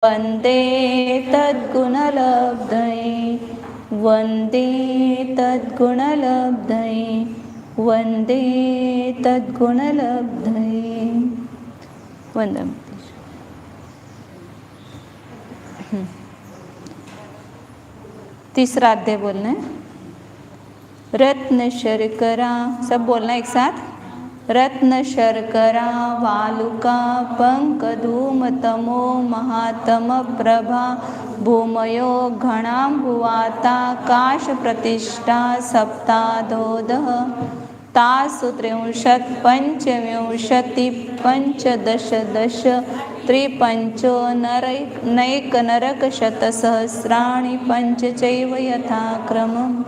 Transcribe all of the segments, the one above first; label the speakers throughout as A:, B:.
A: वन्दे तद्गुणलब्धये वन्दे तद्गुणलब्धये वन्दे तद्गुणलब्धये वंदे। तीसरा अध्याय बोलना है। रत्न शर्करा, सब बोलना एक साथ। रत्न शर्करा वालुका पंकधूम तमो महातम प्रभा भूमयो घणाम्बुवाता काश प्रतिष्ठा सप्तादोदः तासु 63 पंचविंशति पंचदश दश त्रिपंचो नैक नरक शतसहस्राणि पंच चैव यथाक्रमम्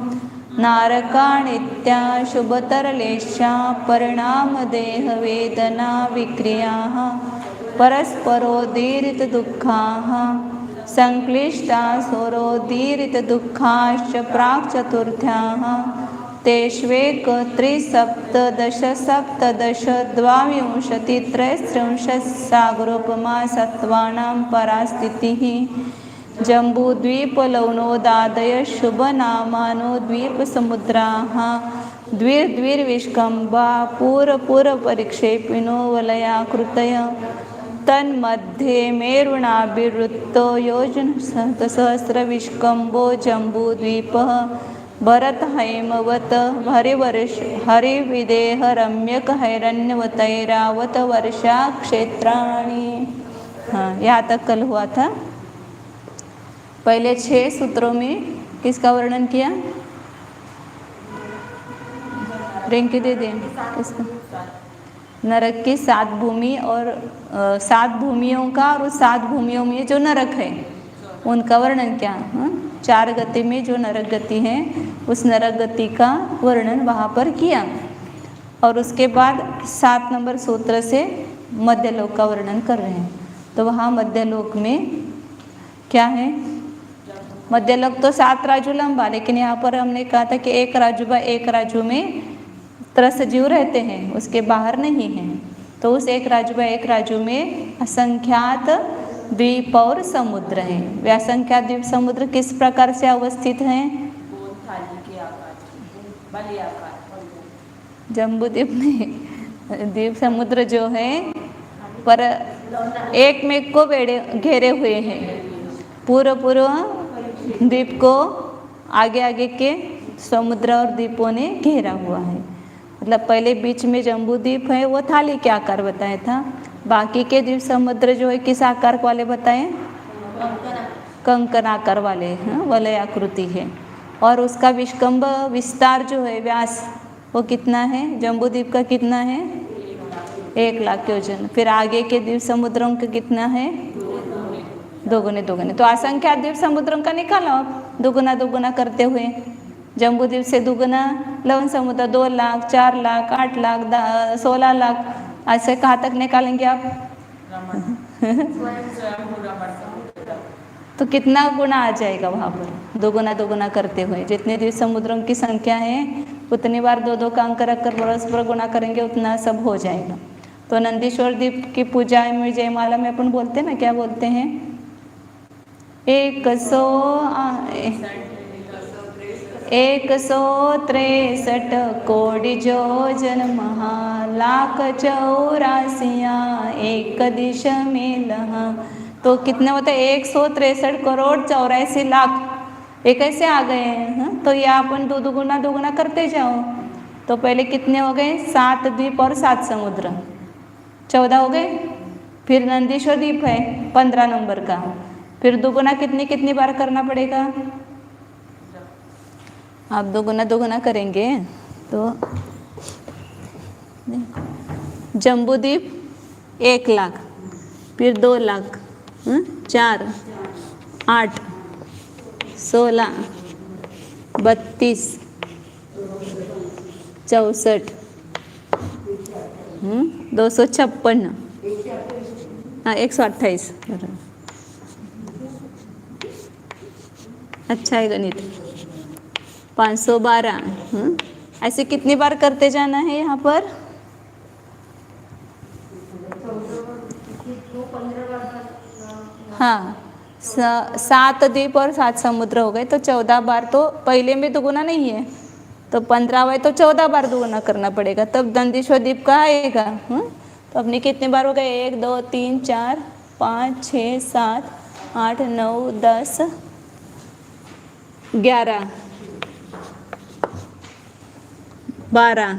A: नारकाणित्या शुभतरलेशा परिणामदेहवेदना विक्रियाः परस्परोदीरितदुःखाः संक्लिष्टासुरोदीरितदुःखाश्च प्राक्चतुर्थ्याः तेष्वेक त्रिसप्तदश सप्तदश द्वाविंशति त्रयस्त्रिंशत् सागरोपमा सत्त्वानां परास्थितिः जम्बूद्वीपलवनोदादय शुभनामानो द्वीपसमुद्राः द्विर्विष्कम्भा पूरपरिक्षेपिनो वलयाकृतय तन्मध्ये मेरुणाभिवृत्तो योजनसहस्रविष्कम्भो जम्बूद्वीपः भरतहैमवत हरिविदेह रम्यक हैरण्यवतैरावत वर्षा क्षेत्राणि। हाँ, यहाँ तक कल हुआ था। पहले 6 सूत्रों में किसका वर्णन किया? रिंकी दे दें किसका? नरक की 7 भूमि और 7 भूमियों का, और उस 7 भूमियों में जो नरक है उनका वर्णन क्या? 4 गति में जो नरक गति है उस नरक गति का वर्णन वहाँ पर किया। और उसके बाद 7 नंबर सूत्र से मध्यलोक का वर्णन कर रहे हैं। तो वहाँ मध्यलोक में क्या है? मध्यलोक तो 7 राजू लंबा, लेकिन यहाँ पर हमने कहा था कि एक राजू में 13 जीव रहते हैं, उसके बाहर नहीं हैं। तो उस एक राजू में असंख्यात द्वीप और समुद्र हैं। वे असंख्यात द्वीप समुद्र किस प्रकार से अवस्थित हैं? जम्बूद्वीप में द्वीप समुद्र जो है पर एक में को घेरे हुए हैं। पूर्व द्वीप को आगे के समुद्र और द्वीपों ने घेरा हुआ है। मतलब पहले बीच में जम्बूद्वीप है, वो थाली के आकार बताया था। बाकी के द्वीप समुद्र जो है किस आकार वाले बताए? कंकन आकार वाले, वलय आकृति है। और उसका विष्कम्भ विस्तार जो है, व्यास, वो कितना है? जम्बूद्वीप का कितना है? 1 लाख योजन। फिर आगे के द्वीप समुद्रों का कितना है? दोगुने। तो असंख्यात द्वीप समुद्रों का निकालो आप, दुगुना करते हुए। जम्बूद्वीप से दुगुना लवन समुद्र 2 लाख, 4 लाख, 8 लाख, 16 लाख, ऐसे कहाँ तक निकालेंगे आप? तो कितना गुना आ जाएगा वहाँ पर? दुगुना करते हुए। जितने द्वीप समुद्रों की संख्या है उतनी बार 2 का अंक रखकर परस्पर गुणा करेंगे, उतना सब हो जाएगा। तो नंदीश्वर द्वीप की पूजा में जयमाला में अपन बोलते हैं ना, क्या बोलते हैं? 163 कोटि योजन महा लाख 84 एक दिश में लहा। तो कितने होते हैं? 163 करोड़ 84 लाख। ये कैसे आ गए हैं? तो ये अपन दुगुना करते जाओ। तो पहले कितने हो गए? 7 द्वीप और 7 समुद्र, 14 हो गए। फिर नंदीश्वर द्वीप है 15 नंबर का। फिर दुगुना कितनी बार करना पड़ेगा? आप दुगुना करेंगे तो जम्बूद्वीप 1 लाख, फिर 2 लाख, 4, 8, 16, 32, 64, 256, 128। अच्छा है गणित। 512। ऐसे कितनी बार करते जाना है यहाँ पर? हाँ, 7 द्वीप और 7 समुद्र हो गए, तो 14 बार तो पहले में दुगुना नहीं है, तो 15 है तो 14 बार दुगुना करना पड़ेगा, तब नंदीश्वर द्वीप का आएगा। तो अपने कितने बार हो गए? 1 2 3 4 5 6 7 8 9 10 11 12,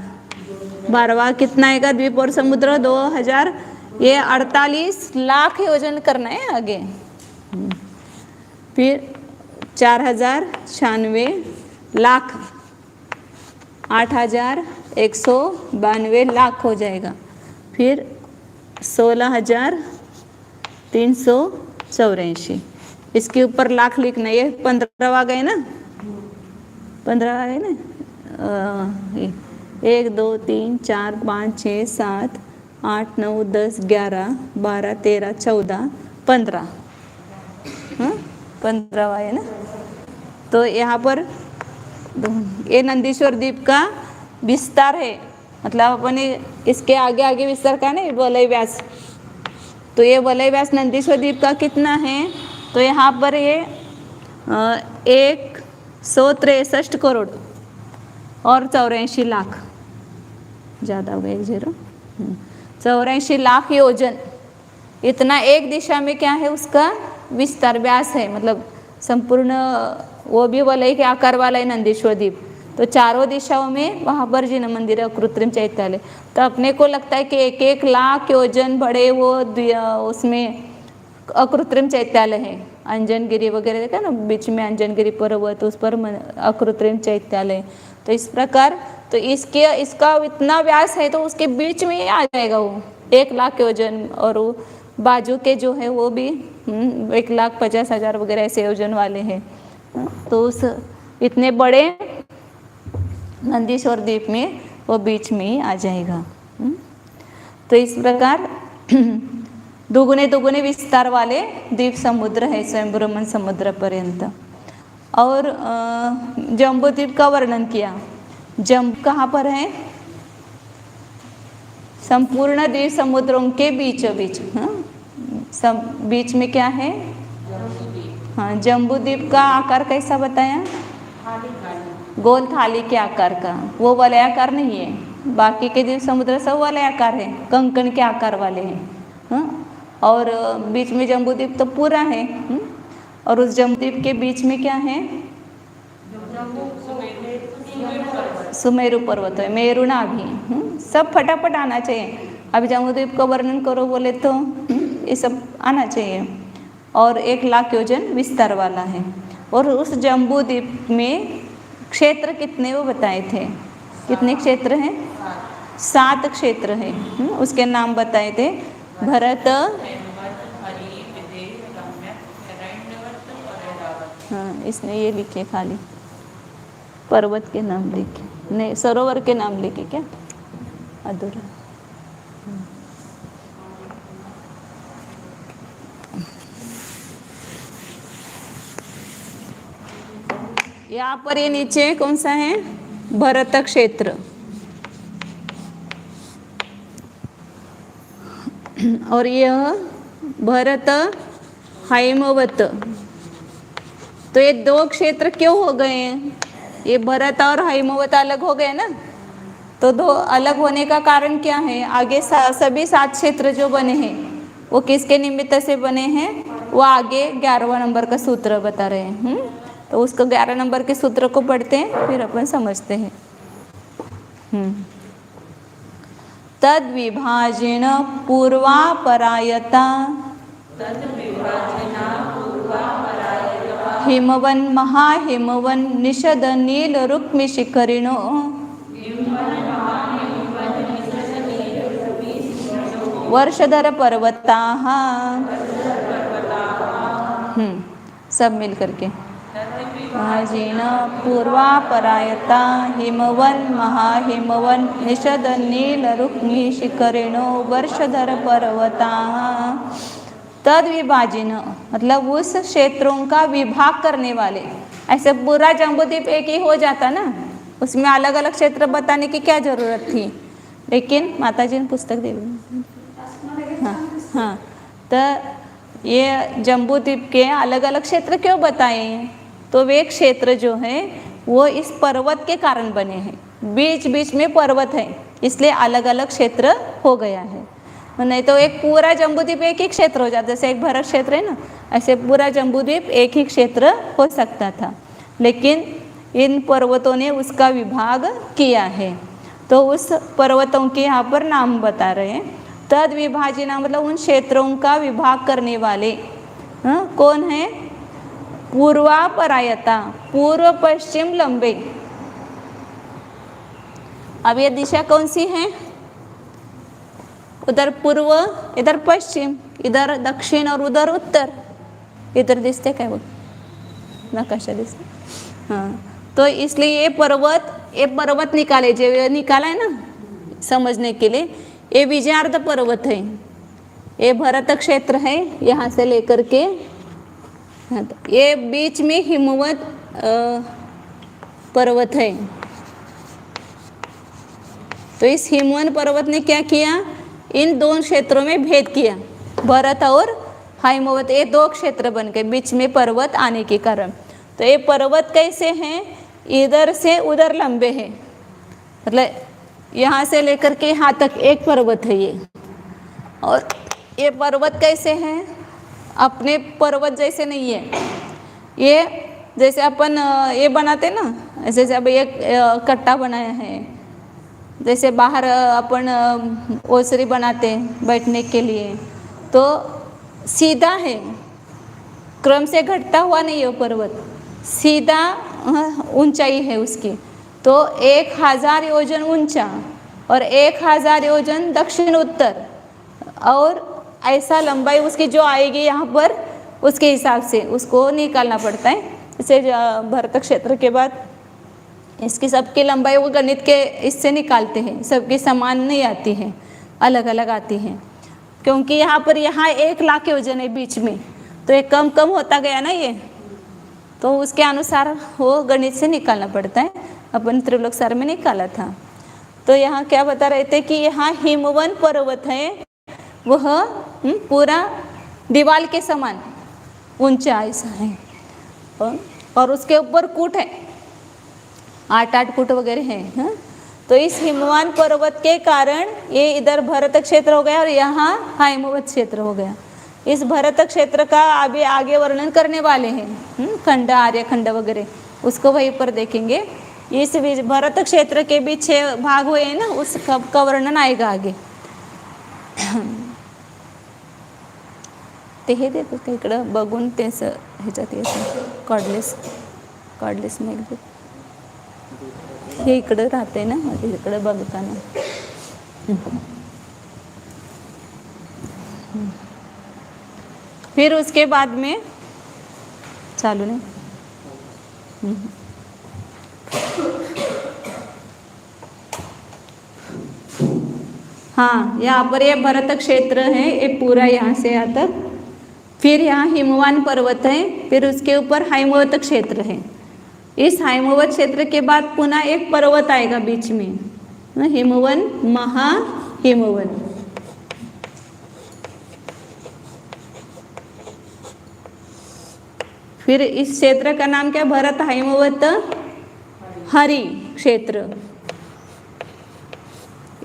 A: 12वां कितना आएगा? द्वीप और समुद्र 2000, ये 48 लाख योजन करना है आगे। फिर 4096 लाख, 8192 लाख हो जाएगा। फिर 16384, इसके ऊपर लाख लिखना, ये 15 आ गए ना, 15 आ गए ना। 1 2 3 4 5 6 7 8 9 10 11 12 13 14 15, 15 है ना। तो यहाँ पर ये नंदीश्वर द्वीप का विस्तार है, मतलब अपन इसके आगे आगे विस्तार का ना वलय व्यास। तो ये वलय व्यास नंदीश्वर द्वीप का कितना है? तो यहाँ पर ये 163 करोड़ और 84 लाख, ज़्यादा हो गया 1 0, 84 लाख योजन, इतना एक दिशा में क्या है उसका विस्तार व्यास है, मतलब संपूर्ण वो भी वलय के आकार वाला है नंदीश्वर द्वीप। तो चारों दिशाओं में वहाँ पर जिन मंदिर है कृत्रिम चैत्यालय। तो अपने को लगता है कि 1-1 लाख योजन बड़े वो उसमें अकृत्रिम चैत्यालय है। अंजनगिरी वगैरह देखा ना, बीच में अंजनगिरी पर्वत, तो उस पर अकृत्रिम चैत्यालय। तो इस प्रकार तो इसका इतना व्यास है, तो उसके बीच में आ जाएगा वो 1 लाख योजन, और वो बाजू के जो है वो भी 1,50,000 वगैरह ऐसे योजन वाले हैं। तो उस इतने बड़े नंदीश्वर द्वीप में वो बीच में ही आ जाएगा। तो इस प्रकार दुगुने दुगुने विस्तार वाले द्वीप समुद्र है स्वयंभूमन समुद्र पर्यंत। और जम्बू द्वीप का वर्णन किया। जम्बू कहाँ पर है? संपूर्ण द्वीप समुद्रों के बीचों बीच, सब बीच में क्या है? हाँ, जम्बू द्वीप का आकार कैसा बताया? गोल थाली के आकार का, वो वलयाकार नहीं है। बाकी के द्वीप समुद्र सब वलयाकार है, कंकण के आकार वाले हैं। और बीच में जम्बू द्वीप तो पूरा है। और उस जम्बू द्वीप के बीच में क्या है? सुमेरु पर्वत है, मेरुना भी। सब फटाफट आना चाहिए। अभी जम्बू द्वीप का वर्णन करो बोले तो ये सब आना चाहिए। और 1 लाख योजन विस्तार वाला है। और उस जम्बू द्वीप में क्षेत्र कितने वो बताए थे? कितने क्षेत्र हैं? 7 क्षेत्र हैं। उसके नाम बताए थे। भरत, हाँ इसने ये लिखे, खाली पर्वत के नाम लिखे, नहीं सरोवर के नाम लिखे, क्या अधूरा। यहाँ पर ये नीचे कौन सा है? भरत क्षेत्र। और यह भरत हैमवत। तो ये 2 क्षेत्र क्यों हो गए हैं? ये भरत और हैमवत अलग हो गए ना। तो 2 अलग होने का कारण क्या है? आगे सभी 7 क्षेत्र जो बने हैं वो किसके निमित्त से बने हैं? वो आगे 11वां नंबर का सूत्र बता रहे हैं। तो उसको 11 नंबर के सूत्र को पढ़ते हैं, फिर अपन समझते हैं। तद विभाजन पूर्वापरायता हिमवन महाहिमवन निषद नील रुक्मि शिखरिणो वर्षधर पर्वताः। सब मिल करके महाजीन पूर्वापरायता हिमवन महाहिमवन निषद नील रुक्मि शिखरिणो वर्षधर पर्वताः। तद विभाजन मतलब उस क्षेत्रों का विभाग करने वाले। ऐसे पूरा जम्बूद्वीप एक ही हो जाता ना, उसमें अलग अलग क्षेत्र बताने की क्या जरूरत थी। लेकिन माता जी ने पुस्तक दे दी। हाँ हाँ, तो ये जम्बू द्वीप के अलग अलग क्षेत्र क्यों बताए हैं? तो वे क्षेत्र जो है वो इस पर्वत के कारण बने हैं, बीच बीच में पर्वत है, इसलिए अलग अलग क्षेत्र हो गया है। नहीं तो एक पूरा जम्बूद्वीप एक ही क्षेत्र हो जाता, जैसे एक भरत क्षेत्र है ना, ऐसे पूरा जम्बूद्वीप एक ही क्षेत्र हो सकता था, लेकिन इन पर्वतों ने उसका विभाग किया है। तो उस पर्वतों के यहाँ पर नाम बता रहे हैं। तद विभाजिना मतलब उन क्षेत्रों का विभाग करने वाले कौन है? पूर्वापरायता, पूर्व पश्चिम लंबे। अब ये दिशा कौन सी है? उधर पूर्व, इधर पश्चिम, इधर दक्षिण और उधर उत्तर। इधर दिसते काय बघ, नकाशा दिसते। हाँ, तो इसलिए ये पर्वत निकाले, जो निकाला है ना समझने के लिए, ये विजयार्ध पर्वत है, ये भरत क्षेत्र है यहाँ से लेकर के, ये बीच में हिमवत पर्वत है। तो इस हिमवत पर्वत ने क्या किया? इन दोनों क्षेत्रों में भेद किया, भरत और हिमवत, ये दो क्षेत्र बन गए बीच में पर्वत आने के कारण। तो ये पर्वत कैसे हैं? इधर से उधर लंबे हैं, मतलब यहाँ से लेकर के यहाँ तक एक पर्वत है ये। और ये पर्वत कैसे हैं? अपने पर्वत जैसे नहीं है ये, जैसे अपन ये बनाते ना, जैसे अब एक कट्टा बनाया है, जैसे बाहर अपन ओसरी बनाते हैं बैठने के लिए, तो सीधा है, क्रम से घटता हुआ नहीं है वो पर्वत, सीधा ऊंचाई है उसकी। तो 1000 योजन ऊंचा और 1000 योजन दक्षिण उत्तर, और ऐसा लंबाई उसकी जो आएगी यहाँ पर, उसके हिसाब से उसको निकालना पड़ता है। इसे भरत क्षेत्र के बाद इसकी सबकी लंबाई वो गणित के इससे निकालते हैं, सबकी समान नहीं आती है, अलग अलग आती है, क्योंकि यहाँ पर 1 लाख योजन है बीच में, तो ये कम कम होता गया ना ये, तो उसके अनुसार वो गणित से निकालना पड़ता है। अपन त्रिलोक सार में निकाला था। तो यहाँ क्या बता रहे थे कि यहाँ हिमवन पर्वत है, वह पूरा दीवाल के समान ऊंचा ऐसा है, और उसके ऊपर कूट है, 8-8 फुट वगैरह है। हाँ, तो इस हिमवान पर्वत के कारण ये इधर भरत क्षेत्र हो गया और यहाँ हिमवत क्षेत्र हो गया। इस भरत क्षेत्र का अभी आगे वर्णन करने वाले हैं, खंड आर्य खंड वगैरह, उसको वहीं पर देखेंगे। इस भरत क्षेत्र के भी 6 भाग हुए हैं ना, उस का वर्णन आएगा आगे। ते हे देतो का इकडं बघून तेच ह्याच्यात येतं कॉर्डलेस नाही, हे इकडं राहते ना, इकडं बघताना। फिर उसके बाद में चालू नहीं, हाँ, यहाँ पर ये भरत क्षेत्र है, ये पूरा यहाँ से यहाँ तक। फिर यहाँ हिमवान पर्वत है, फिर उसके ऊपर हिमवत क्षेत्र है। इस हिमवत क्षेत्र के बाद पुनः एक पर्वत आएगा बीच में, हिमवन, महाहिमवन। फिर इस क्षेत्र का नाम क्या? भरत हिमवत हरि क्षेत्र।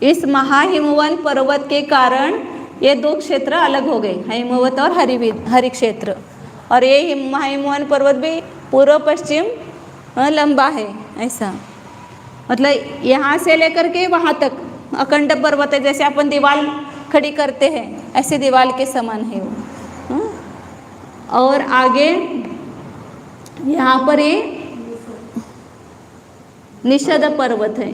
A: इस महाहिमवन पर्वत के कारण ये 2 क्षेत्र अलग हो गए, हिमवत और हरि क्षेत्र। और ये हिमवन पर्वत भी पूर्व पश्चिम लंबा है ऐसा, मतलब यहाँ से लेकर के वहाँ तक अखंड पर्वत है, जैसे अपन दीवार खड़ी करते हैं ऐसे दीवार के समान है वो। और आगे यहाँ पर ये निषद पर्वत है।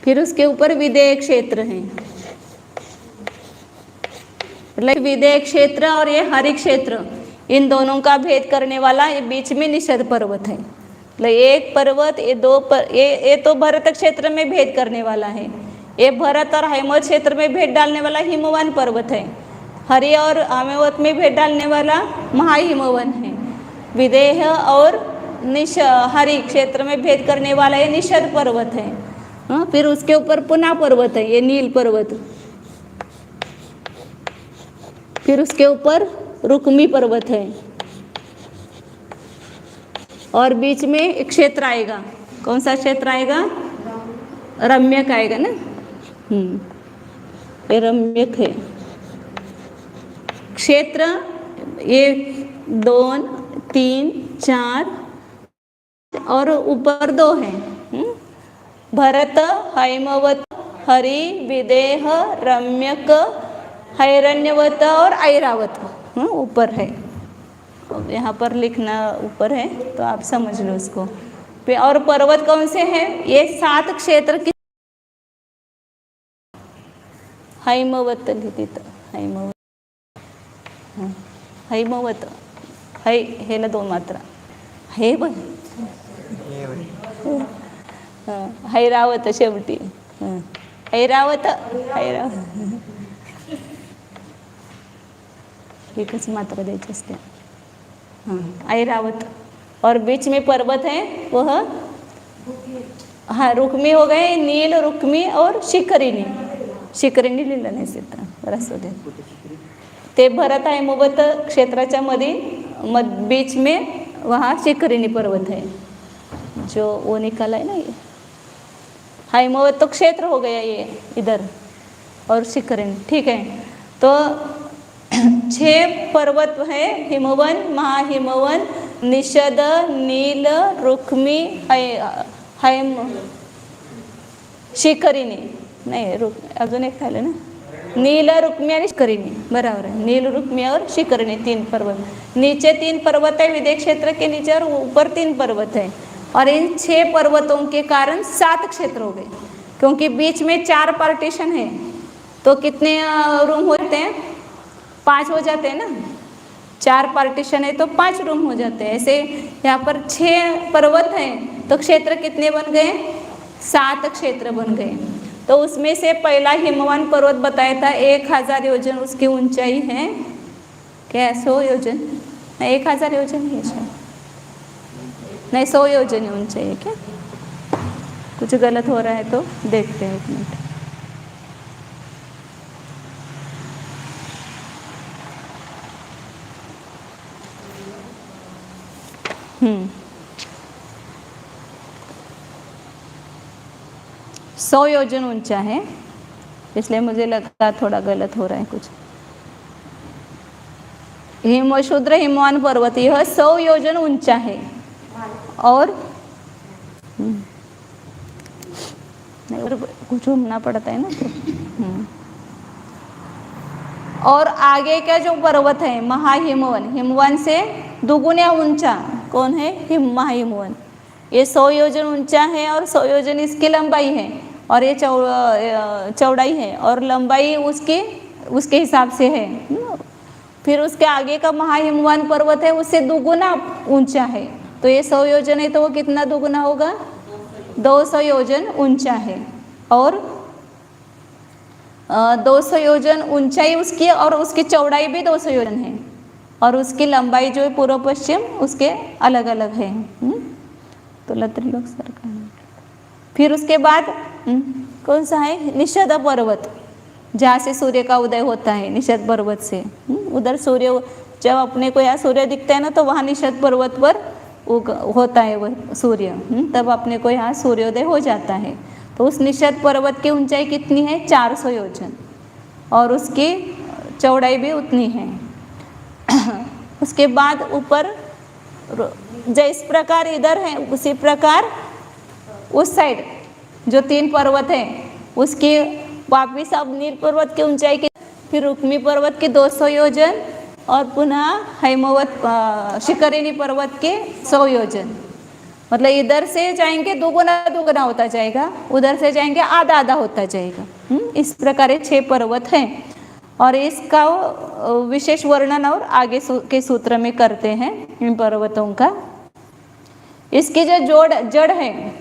A: फिर उसके ऊपर विदेह क्षेत्र है, मतलब विदेह क्षेत्र और ये हरि क्षेत्र, इन दोनों का भेद करने वाला ये बीच में निषद पर्वत है। मतलब एक पर्वत, ये तो भरत क्षेत्र में भेद करने वाला है, ये भरत और हिमवत क्षेत्र में भेद डालने वाला हिमवान पर्वत है। हरि और हिमवत में भेद डालने वाला महाहिमवन है। विदेह और हरि क्षेत्र में भेद करने वाला ये निषद पर्वत है। हाँ, फिर उसके ऊपर पुनः पर्वत है, ये नील पर्वत। फिर उसके ऊपर रुक्मी पर्वत है, और बीच में एक क्षेत्र आएगा। कौन सा क्षेत्र आएगा? रम्यक आएगा ना। ये रम्यक है क्षेत्र। 1 2 3 4 और ऊपर 2 है। भरत, हैमवत, हरि, विदेह, रम्यक, हैरण्यवत और ऐरावत ऊपर है। यहाँ पर लिखना ऊपर है तो आप समझ लो उसको। और पर्वत कौन से हैं? ये 7 क्षेत्र की। हैमवत लिहित, हैमवत, हैमवत, हेला 2 मात्रा हे बघ, हैरावत शेवटी, ऐरावत, ऐरावत एकच मात्रा द्यायची असते। ऐरावत, और बीच में पर्वत है वह, हाँ रुक्मी हो गए, नील, रुक्मी और शिखरिणी। शिखरिणी लिहिलं नाही तिथं, बरं दे। ते भरत हैमवत क्षेत्राच्या मध्ये बीच में वहाँ शिखरिणी पर्वत है, जो वो निकाला है ना ये। हैमवत तो क्षेत्र हो गया ये इधर, और शिखरिणी, ठीक है। तो 6 पर्वत है, हिमवन, महाहिमवन, निषद, नील, रुक्मी, हैम, शिखरिणी नाही, अजून एक राहिलं ना, नील, रुक्मी और शिखरिणी, बराबर है। नील, रुक्मी और शिखरिणी 3 पर्वत। नीचे 3 पर्वत है विदेह क्षेत्र के नीचे, और ऊपर 3 पर्वत है। और इन 6 पर्वतों के कारण 7 क्षेत्र हो गए, क्योंकि बीच में 4 पार्टीशन है। तो कितने रूम होते हैं? 5 हो जाते हैं ना। 4 पार्टीशन है तो 5 रूम हो जाते हैं। ऐसे यहाँ पर 6 पर्वत हैं तो क्षेत्र कितने बन गए? 7 क्षेत्र बन गए। तो उसमें से पहला हिमवान पर्वत बताया था, 1000 योजन उसकी ऊंचाई है। क्या 100 योजन? 1000 योजन ही है शायद, नहीं 100 योजन ऊंचाई है क्या? कुछ गलत हो रहा है तो देखते हैं, 1 मिनट। हम्म 100 योजन ऊंचा है, इसलिए मुझे लगा थोड़ा गलत हो रहा है कुछ। हिमशूद्र हिमवान पर्वत यह 100 योजन ऊंचा है, और कुछ घूमना पड़ता है ना तो। और आगे का जो पर्वत है महाहिमवन, हिमवन से दुगुना ऊंचा कौन है? महाहिमवन। ये 100 योजन ऊंचा है, और 100 योजन इसकी लंबाई है, और ये चौड़ाई है, और लंबाई उसके हिसाब से है। फिर उसके आगे का महाहिमवन पर्वत है, उससे दुगुना ऊंचा है। तो ये 100 योजन है तो वो कितना दुगुना होगा? 200 योजन ऊंचा है, और 200 योजन ऊंचाई उसकी, और उसकी चौड़ाई भी 200 योजन है, और उसकी लंबाई जो है पूर्व पश्चिम उसके अलग अलग है। तो त्रिलोक सरकार। फिर उसके बाद कौन सा है? निषद पर्वत, जहाँ से सूर्य का उदय होता है, निषद पर्वत से। उधर सूर्य, जब अपने को यहाँ सूर्य दिखता है ना, तो वहाँ निषद पर्वत पर होता है वह सूर्य, तब अपने को यहाँ सूर्योदय हो जाता है। तो उस निषद पर्वत की ऊंचाई कितनी है? 400 योजन, और उसकी चौड़ाई भी उतनी है। उसके बाद ऊपर जिस प्रकार इधर है, उसी प्रकार उस साइड जो 3 पर्वत है उसकी वापिस अब नील पर्वत की ऊंचाई की, फिर रुक्मी पर्वत की 200 योजन, और पुनः हैमवत शिखरिणी पर्वत के 100 योजन। मतलब इधर से जाएंगे दुगुना होता जाएगा, उधर से जाएंगे आधा आधा होता जाएगा। इस प्रकार 6 पर्वत हैं, और इसका विशेष वर्णन और आगे के सूत्र में करते हैं इन पर्वतों का। इसकी जो जड़ है,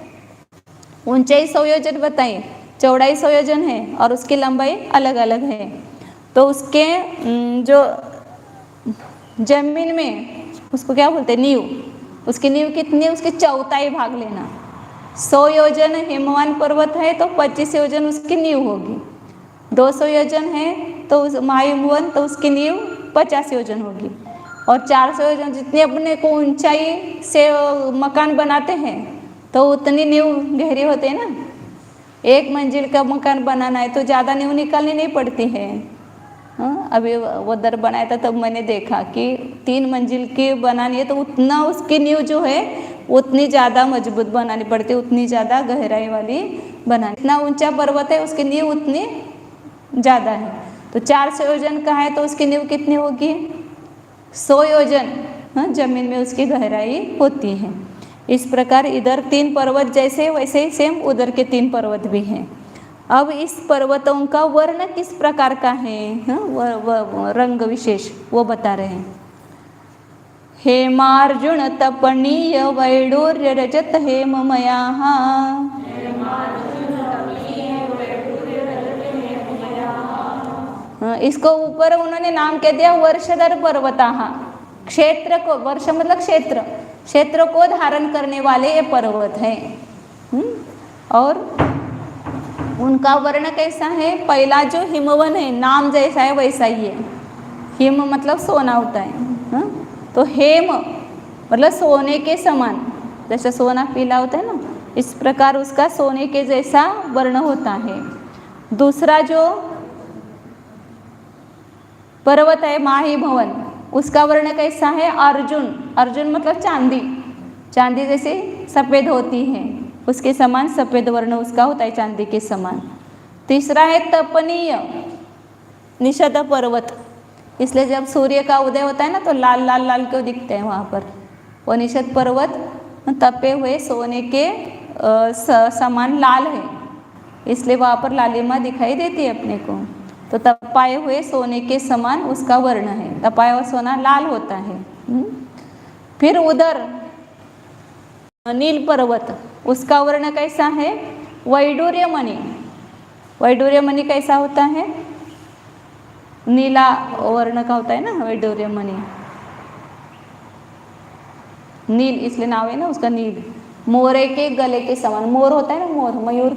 A: ऊंचाई 100 योजन बताइए, चौड़ाई 100 योजन है, और उसकी लंबाई अलग अलग है। तो उसके जो जमीन में उसको क्या बोलते हैं? नींव। उसकी नींव कितनी है? उसकी चौथाई भाग लेना, 100 योजन हिमवान पर्वत है तो 25 योजन उसकी नींव होगी। 200 योजन है तो उस महाहिमवन तो उसकी नींव 50 योजन होगी। और 400 योजन जितनी अपने को ऊंचाई से मकान बनाते हैं तो उतनी नींव गहरी होती है ना। 1 मंजिल का मकान बनाना है तो ज़्यादा नींव निकालनी नहीं पड़ती है। हाँ, अभी उधर बनाया था तब मैंने देखा कि 3 मंजिल की बनानी है तो उतना उसकी नींव जो है उतनी ज़्यादा मजबूत बनानी पड़ती है, उतनी ज़्यादा गहराई वाली बनानी। इतना ऊंचा पर्वत है उसकी नींव उतनी ज़्यादा है। तो 400 योजन का है तो उसकी नींव कितनी होगी? 100 योजन हाँ, जमीन में उसकी गहराई होती है। इस प्रकार इधर 3 पर्वत जैसे वैसे ही सेम उधर के 3 पर्वत भी हैं। अब इस पर्वतों का वर्ण किस प्रकार का है, हाँ, रंग विशेष वो बता रहे हैं। हेमार्जुन तपनीय वैडूर्य रजत हेममयाः। इसको ऊपर उन्होंने नाम कह दिया वर्षधर पर्वताः। क्षेत्र को, वर्ष मतलब क्षेत्र, क्षेत्र को धारण करने वाले ये पर्वत हैं। और उनका वर्ण कैसा है? पहला जो हिमवन है नाम जैसा है वैसा ही है। हिम मतलब सोना होता है, हाँ? तो हेम मतलब सोने के समान, जैसे सोना पीला होता है ना, इस प्रकार उसका सोने के जैसा वर्ण होता है। दूसरा जो पर्वत है माहिमवन, उसका वर्ण कैसा है? अर्जुन, अर्जुन मतलब चांदी, चांदी जैसे सफ़ेद होती है उसके समान सफ़ेद वर्ण उसका होता है, चांदी के समान। तीसरा है तपनीय, निषद पर्वत, इसलिए जब सूर्य का उदय होता है ना तो लाल लाल लाल क्यों दिखते हैं वहाँ पर? वो निषद पर्वत तपे हुए सोने के समान लाल है, इसलिए वहाँ पर लालिमा दिखाई देती है अपने को। तो तपाए हुए सोने के समान उसका वर्ण है, तपाया हुआ सोना लाल होता है। फिर उधर नील पर्वत, उसका वर्ण कैसा है? वैडूर्यमणि, वैडूर्यमणि कैसा होता है? नीला वर्ण का होता है ना वैडूर्यमणि, नील इसलिए नाम है ना उसका नील। मोरे के गले के समान, मोर होता है ना, मोर मयूर,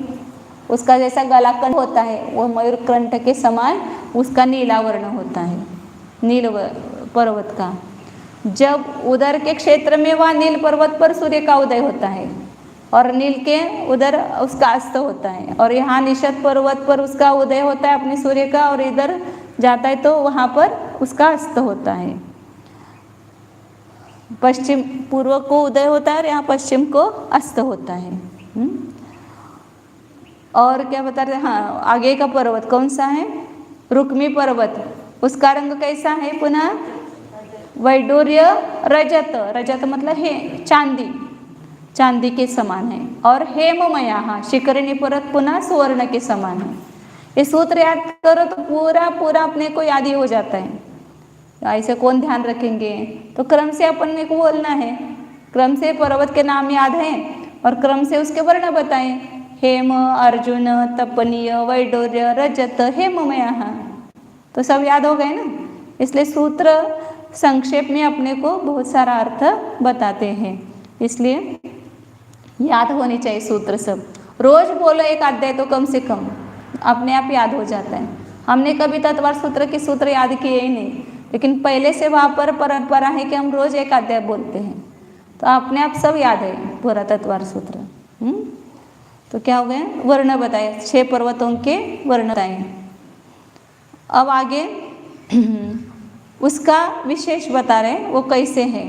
A: उसका जैसा गला कंठ होता है वो मयूर कंठ के समान उसका नीला वर्ण होता है, नील पर्वत का। जब उधर के क्षेत्र में वहाँ नील पर्वत पर सूर्य का उदय होता है और नील के उधर उसका अस्त होता है, और यहाँ निषद पर्वत पर उसका उदय होता है अपने सूर्य का, और इधर जाता है तो वहाँ पर उसका अस्त होता है। पश्चिम पूर्व को उदय होता है और यहाँ पश्चिम को अस्त होता है। और क्या बता रहे? हाँ, आगे का पर्वत कौन सा है? रुक्मी पर्वत, उसका रंग कैसा है? पुनः वैडूर्य रजत, रजत मतलब है चांदी, चांदी के समान है। और हेममयाः, शिखरिणी पर्वत पुनः सुवर्ण के समान है। ये सूत्र याद करो तो पूरा पूरा अपने को याद ही हो जाता है। ऐसे कौन ध्यान रखेंगे? तो क्रम से अपन को बोलना है, क्रम से पर्वत के नाम याद हैं और क्रम से उसके वर्ण बताएं। हेम, अर्जुन, तपनीय, वैडूर्य, रजत, हेममयाः, तो सब याद हो गए ना। इसलिए सूत्र संक्षेप में अपने को बहुत सारा अर्थ बताते हैं, इसलिए याद होनी चाहिए सूत्र सब। रोज बोलो एक अध्याय तो कम से कम, अपने आप याद हो जाता है। हमने कभी तत्वार सूत्र के सूत्र याद किए ही नहीं, लेकिन पहले से वहाँ पर परंपरा है कि हम रोज एक अध्याय बोलते हैं, तो अपने आप सब याद है पूरा तत्वार सूत्र। तो क्या हो गया? वर्ण बताए, 6 पर्वतों के वर्ण बताए। अब आगे उसका विशेष बता रहे हैं, वो कैसे है।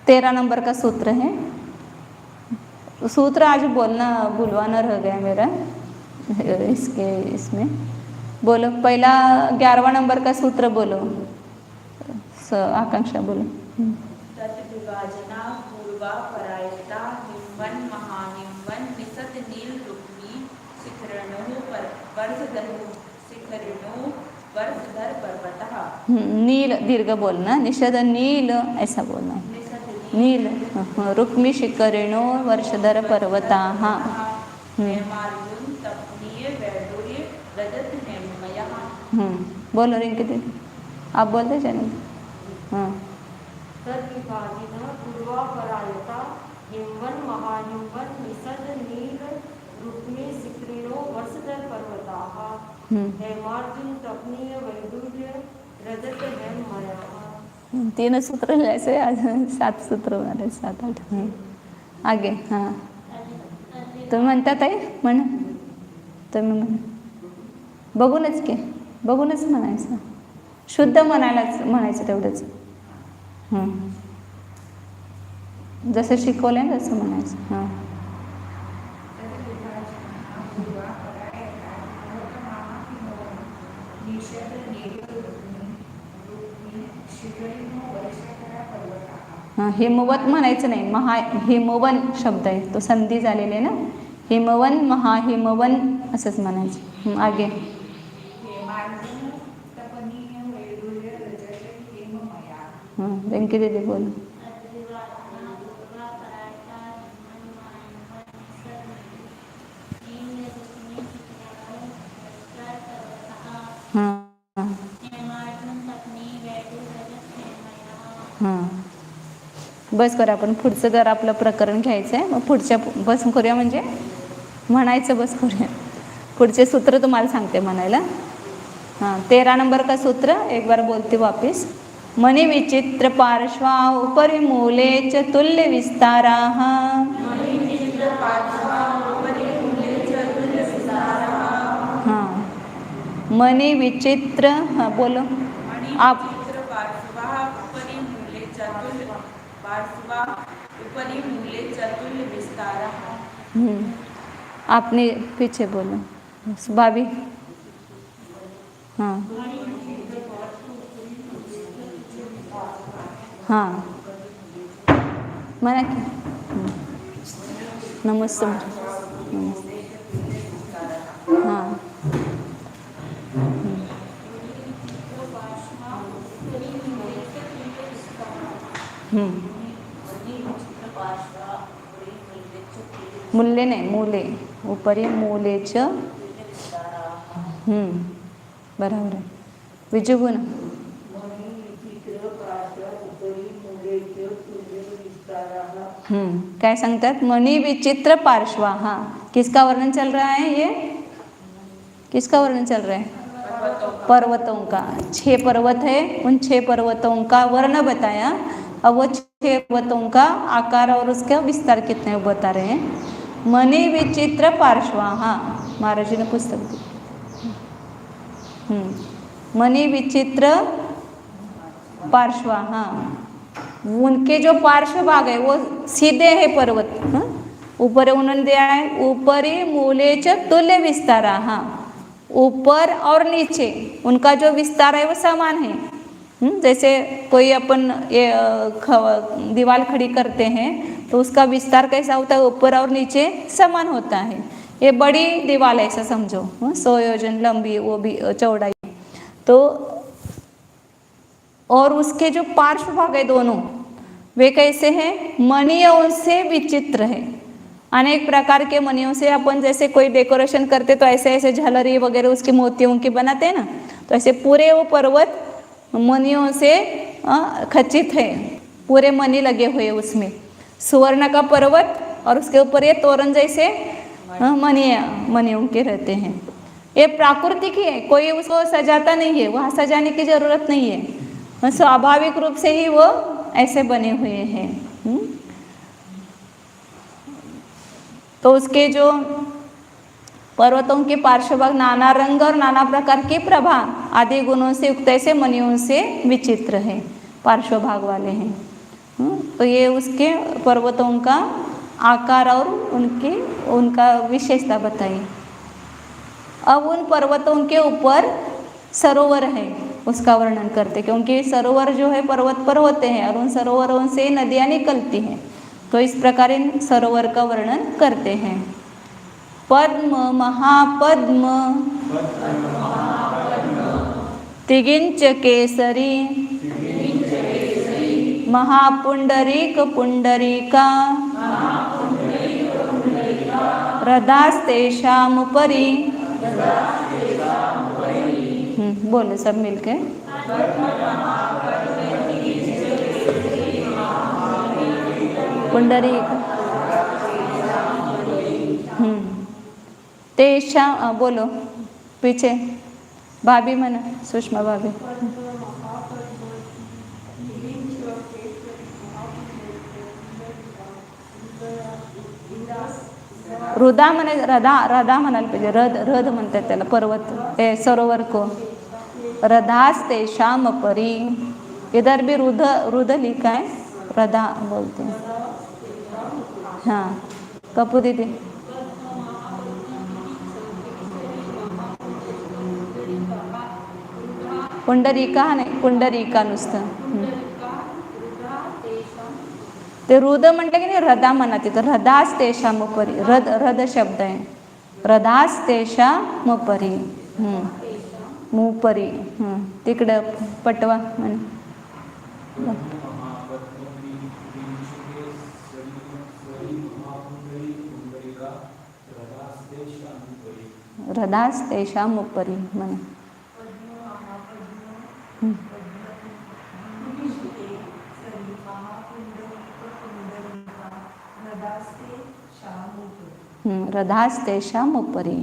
A: 13 नंबर का सूत्र है। सूत्र आज बोलना भूलवाना रह गया मेरा इसमें। बोलो पहला 11वां नंबर का सूत्र बोलो, आकांक्षा बोलो।
B: तद्विभाजना पूर्वा परायता हिमवन महाहिमवन निषद नील रुक्मी शिखरणो वर्षधर शिखरणो वर्षधर पर्वतः।
A: नील दीर्घ बोलना, निषद नील ऐसा बोलना, नील रुक्मी शिखरणो वर्षधर पर्वतः।
B: हेमार्जुन तपनीय वैडूर्य रजत हेममयाः।
A: बोलो रिंकी दीदी, आप बोलते चलें। हाँ,
B: तद्विभाजिनः पूर्वा परायता
C: हिमवन महाहिमवन निषद नील रुक्मी सिक्रीणो वर्षधर पर्वताः हेमार्जुन तपनीय वैडूर्य रजत हेम मयाः।
A: 3 सूत्र ऐसे आज 7 सूत्र होणार आहे, 7-8. आगे हां तुम्ही म्हणतात आहे म्हण, तुम्ही म्हण बघूनच की बघूनच म्हणायचं, शुद्ध म्हणायचं तेवढंच. जसं शिकवलं ना तसं म्हणायचं. हां हां हिमवत म्हणायचं नाही, हिमवन शब्द आहे तो, संधी झालेली आहे ना. हिमवन महाहिमवन असंच म्हणायचं. आगे व्यंकी दीदी बोल. हां हां बस करा, आपण पुढचं जर आपलं प्रकरण घ्यायचं आहे मग पुढच्या बस करूया, म्हणजे म्हणायचं बस करूया. पुढचे सूत्र तुम्हाला सांगते म्हणायला. हां 13 नंबर का सूत्र एक बार बोलते वापिस. मणि विचित्र पार्श्वा उपरि मूले च तुल्य विस्ताराः. हां मणि विचित्र, हां बोलो आप. आपने पीछे बोलो भाभी. हाँ हाँ म्हणा की. नमस्ते. हाँ मूल्य नाही, मूले उपरी मूलेच. बरोबर आहे. विजयगुण क्या सांगतात. मणि विचित्र पार्श्वा. हाँ किसका वर्णन चल रहा है, ये किसका वर्णन चल रहा है, पर्वतों का. 6 पर्वत है, उन 6 पर्वतों का वर्ण बताया. अब वो 6 पर्वतों का आकार और उसका विस्तार कितने वो बता रहे हैं. मणि विचित्र पार्श्वा. हाँ महाराज जी ने पुस्तक दी. मणि विचित्र पार्श्वा. हाँ उनके जो पार्श्व भाग है वो सीधे है पर्वत. ऊपर उन्होंने दिया है ऊपरी मूले च तुल्य विस्तारा. हाँ ऊपर और नीचे उनका जो विस्तार है वो समान है. जैसे कोई अपन ये दीवार खड़ी करते हैं तो उसका विस्तार कैसा होता है, ऊपर और नीचे समान होता है. ये बड़ी दीवार है ऐसा समझो, 100 योजन लंबी, वो भी चौड़ाई. तो और उसके जो पार्श्व भाग है दोनों वे कैसे हैं, मणियों से विचित्र है. अनेक प्रकार के मणियों से अपन जैसे कोई डेकोरेशन करते तो ऐसे ऐसे झालरी वगैरह उसकी मोतियों की बनाते हैं ना, तो ऐसे पूरे वो पर्वत मणियों से खचित है. पूरे मणि लगे हुए उसमें. सुवर्ण का पर्वत और उसके ऊपर ये तोरण जैसे मणियों के रहते हैं. ये प्राकृतिक ही है, कोई उसको सजाता नहीं है, वहाँ सजाने की जरूरत नहीं है. स्वाभाविक रूप से ही वो ऐसे बने हुए हैं. तो उसके जो पर्वतों के पार्श्वभाग नाना रंग और नाना प्रकार की प्रभा आदि गुणों से युक्त ऐसे मणियों से विचित्र है, पार्श्वभाग वाले हैं. तो ये उसके पर्वतों का आकार और उनका विशेषता बताई. अब उन पर्वतों के ऊपर सरोवर है उसका वर्णन करते, क्योंकि सरोवर जो है पर्वत पर होते हैं और उन सरोवरों से नदियाँ निकलती हैं. तो इस प्रकार इन सरोवर का वर्णन करते हैं. पद्म महापद्म तिगिंच केसरी महापुंडरीक पुंडरीका रदास्तेषामुपरि. बोलो सब मिलके. पुंडरीक तेषा बोलो पीछे भाभी म्हणा सुषमा भाभी. रुदा म्हणे रधा रधा म्हणायला पाहिजे. रध म्हणतात त्याला पर्वत सरोवर को. रधास तेषाम परी. इधर भी रुध लिखा है रधा बोलते हैं. हाँ कपू दीदी. पुंडरीका नाही पुंडरीका नुसतं. ते रुद म्हटलं की नाही रधा म्हणा तिथं. रधास तेषाम परी. रध शब्द आहे. रधास तेषाम परी. मुपरी. तिकडं पटवा म्हणे. रधास तेषाम उपरी म्हणा. रधास तेषाम उपरी.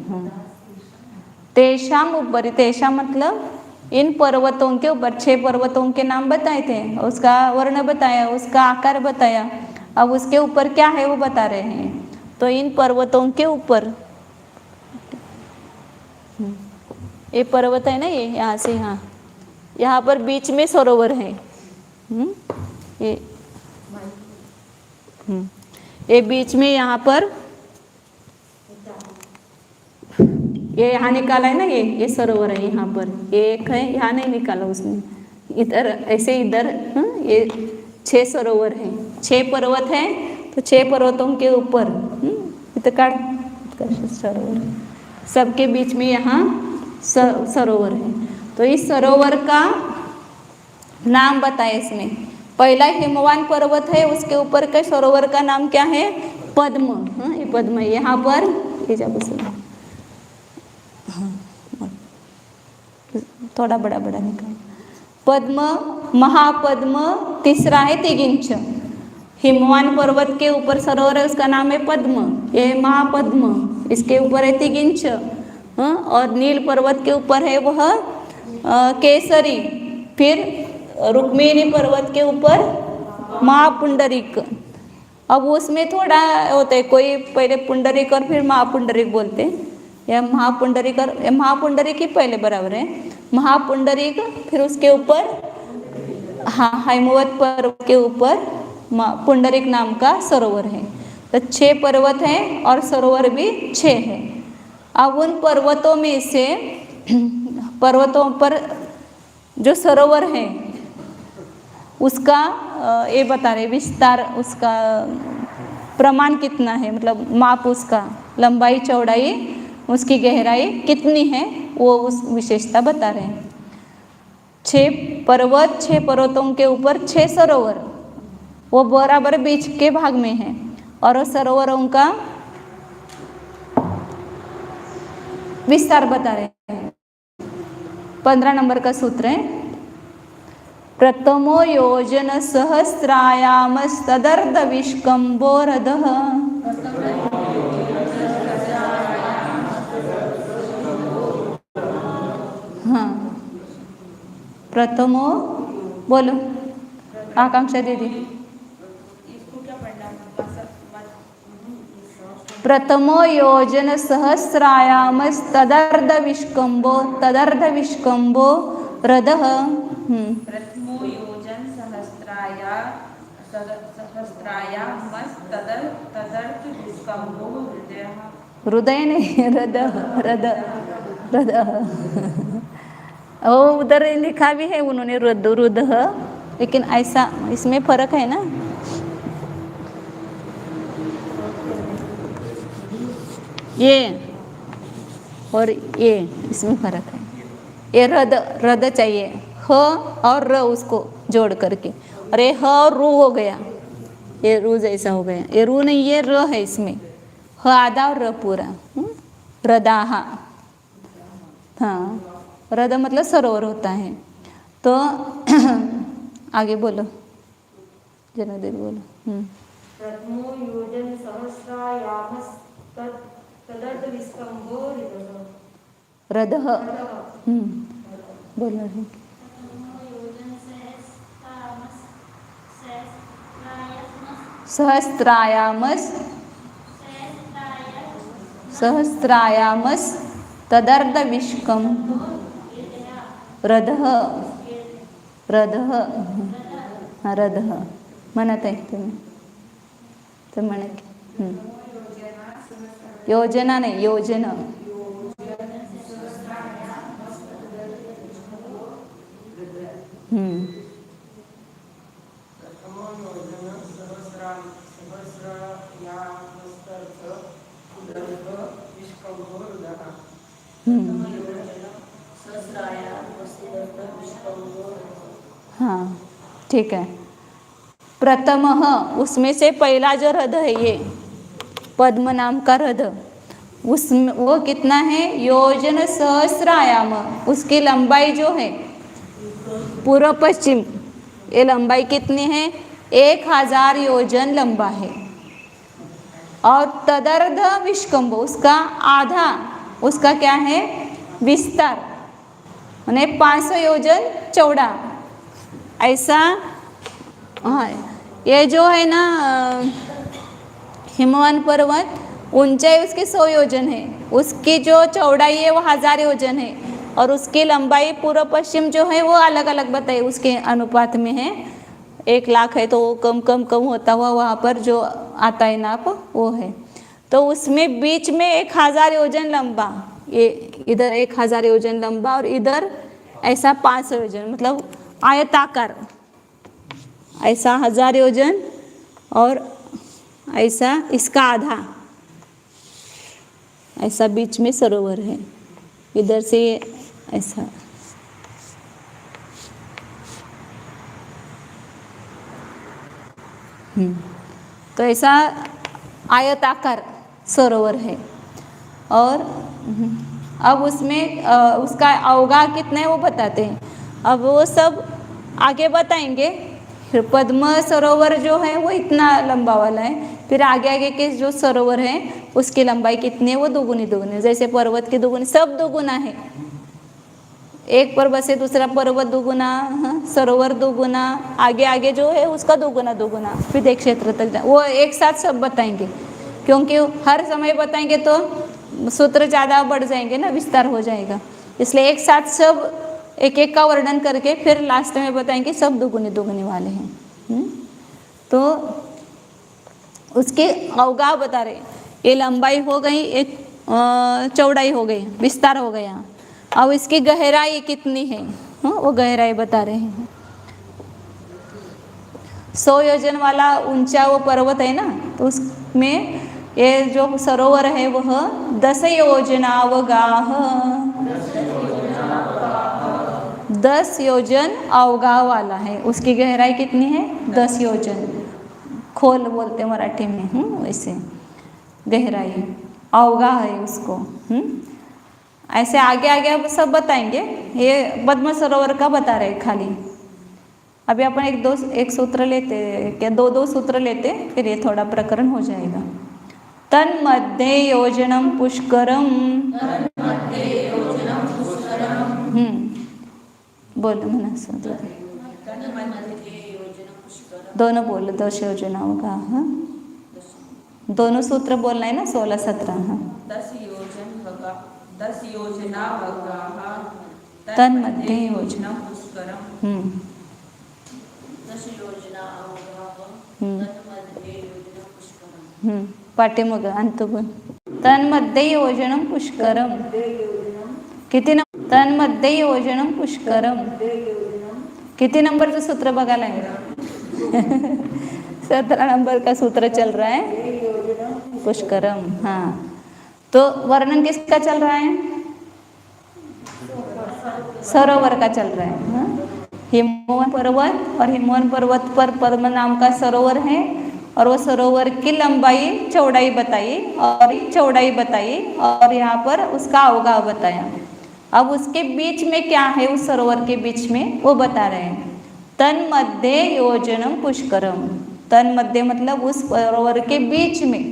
A: तेषाम उपरी. तेषाम मतलब इन पर्वतों के ऊपर. 6 पर्वतों के नाम बताए थे, उसका वर्ण बताया, उसका आकार बताया. अब उसके ऊपर क्या है वो बता रहे हैं. तो इन पर्वतों के ऊपर ये पर्वत है ना, ये यहाँ से यहाँ पर बीच में सरोवर है. ये बीच में यहाँ पर ये यहाँ निकाला है ना, ये सरोवर है यहाँ पर. ये एक है, यहाँ नहीं निकाला उसने. इधर ऐसे इधर ये 6 सरोवर है. 6 पर्वत है तो 6 पर्वतों के ऊपर इधर का सरोवर. सबके बीच में यहाँ सरोवर है. तो इस सरोवर का नाम बताए इसमें. पहला हिमवान पर्वत है, उसके ऊपर के सरोवर का नाम क्या है? पद्म. ये पद्म है. यहाँ पर ये जा बस थोड़ा बड़ा बड़ा निकाल. पद्म, महापद्म. तीसरा है तिगिंच. हिमवान पर्वत के ऊपर सरोवर है, उसका नाम है पद्म. ये महापद्म. इसके ऊपर है तिगिंच. और नील पर्वत के ऊपर है वह केसरी. फिर रुक्मिणी पर्वत के ऊपर महापुंडरिक. अब उसमें थोड़ा होता है, कोई पहले पुंडरिक और फिर महापुंडरिक बोलते हैं. या महापुंडरिक और महापुंडरिक ही पहले बराबर है. महापुंडरिक, फिर उसके ऊपर हिमवत पर्वत के ऊपर पुंडरिक नाम का सरोवर है. तो 6 पर्वत हैं और सरोवर भी 6 है. अब उन पर्वतों में से पर्वतों पर जो सरोवर है उसका ये बता रहे विस्तार, उसका प्रमाण कितना है, मतलब माप उसका, लंबाई चौड़ाई, उसकी गहराई कितनी है, वो उस विशेषता बता रहे हैं. 6 पर्वत, 6 पर्वतों के ऊपर 6 सरोवर, वो बराबर बीच के भाग में है. और सरोवरों का विस्तार बता रहे हैं. 15 नंबर का सूत्र है. प्रथमो योजन सहस्रायामस्तदर्ध विष्कंभो रदः. हाँ प्रथमो बोलो आकांक्षा दीदी. प्रथमो योजन सहस्रायामस्तदर्ध विष्कंभो रदः.
B: प्रथमो योजन सहस्रायामस्तदर्थ विष्कंभो हृदयः.
A: हृदय नहीं, रद. वो उधर लिखा भी है उन्होंने रुद, लेकिन ऐसा इसमें फर्क है ना. ये और ये इसमें फर्क है. ये रद चाहिए, ह और र उसको जोड़ करके. और ये ह और रू हो गया, ये रू जैसा हो गया. ये रू नहीं, ये र है इसमें. ह आधा और र पूरा. रदाहा. हाँ रद मतलब सरोवर होता है. तो आगे बोलो जनादेवी बोलो.
C: प्रथमो योजन सहस्रायामस्तदर्थ तदर्थ विस्कंभो
A: रदह। बोल रही सहस्त्रायामस सहस्त्रायामस तदर्थ विष्कम रदह रदह रदह म्हणत आहे तुम्ही तर म्हणा की योजना नाही योजना हाँ ठीक है। प्रथमः उसमें से पहला जो रद है ये पद्म नाम का रद उसमें वो कितना है योजन सहस्र आयाम उसकी लंबाई जो है पूर्व पश्चिम ये लंबाई कितनी है 1000 योजन लंबा है और तदर्ध विष्कंभ उसका आधा उसका क्या है विस्तार माने 500 योजन चौड़ा ऐसा। हाँ ये जो है ना हिमवन पर्वत ऊंचाई उसकी 100 योजन है उसकी जो चौड़ाई है वो 1000 योजन है और उसकी लंबाई पूर्व पश्चिम जो है वो अलग अलग बताइए उसके अनुपात में है 1 लाख है तो वो कम कम कम होता हुआ वहाँ पर जो आता है नाप वो है। तो उसमें बीच में 1000 योजन लंबा ये इधर 1000 योजन लंबा और इधर ऐसा 500 योजन मतलब आयताकार ऐसा 1000 योजन और ऐसा इसका आधा ऐसा बीच में सरोवर है इधर से ऐसा। तो ऐसा आयताकार सरोवर है और अब उसमें उसका अवगाह कितना है वो बताते हैं। अब वो सब आगे बताएंगे। फिर पद्म सरोवर जो है वो इतना लंबा वाला है फिर आगे आगे के जो सरोवर है उसकी लंबाई कितनी है वो दोगुनी दोगुनी जैसे पर्वत की दोगुनी सब दोगुना है एक पर्वत से दूसरा पर्वत दोगुना सरोवर दोगुना आगे आगे जो है उसका दोगुना दोगुना फिर एक क्षेत्र तक वो एक साथ सब बताएंगे क्योंकि हर समय बताएंगे तो सूत्र ज़्यादा बढ़ जाएंगे ना विस्तार हो जाएगा इसलिए एक साथ सब एक एक का वर्णन करके फिर लास्ट में बताएंगे सब दोगुने दोगुने वाले हैं। तो उसके अवगाह बता रहे ये लंबाई हो गई एक चौड़ाई हो गई विस्तार हो गया अब इसकी गहराई कितनी है वो गहराई बता रहे हैं। 100 योजन वाला ऊंचा वो पर्वत है ना तो उसमें ये जो सरोवर है वह 10 योजना अवगाह 10 योजन अवगाह वाला है उसकी गहराई कितनी है 10 योजन खोल बोलते मराठी में वैसे गहराई अवगाह है उसको। ऐसे आगे आगे अब सब बताएंगे ये पद्म सरोवर का बता रहे खाली। अभी अपन एक सूत्र लेते क्या दो सूत्र लेते फिर ये थोड़ा प्रकरण हो जाएगा। तन्मध्ये योजनम पुष्करम बोल म्हणा सूत्र दोनों बोल 10 योजनाओं का हाँ दोनों सूत्र बोलना है ना 16 17 हाँ
B: 10 योजना
A: तन्मध्ये योजना
B: पुष्करम 10 योजना तन्मध्ये योजना पुष्करम
A: पाठीमाग अंतगुण तन्मध्ये योजनम पुष्करम किती तन्मध्ये योजनम पुष्करम किती नंबरचं सूत्र बघायला आहे 17 नंबर का सूत्र चल रहा है पुष्करम। हाँ तो वर्णन किसका चल रहा है सरोवर का चल रहा है। हिमवन पर्वत और हिमवन पर्वत पर पद्म नाम का सरोवर है और वो सरोवर की लंबाई चौड़ाई बताई और चौड़ाई बताई और यहाँ पर उसका अवगाह बताया। अब उसके बीच में क्या है उस सरोवर के बीच में वो बता रहे हैं। तन्मध्ये योजनम पुष्करम तन्मध्ये मतलब उस सरोवर के बीच में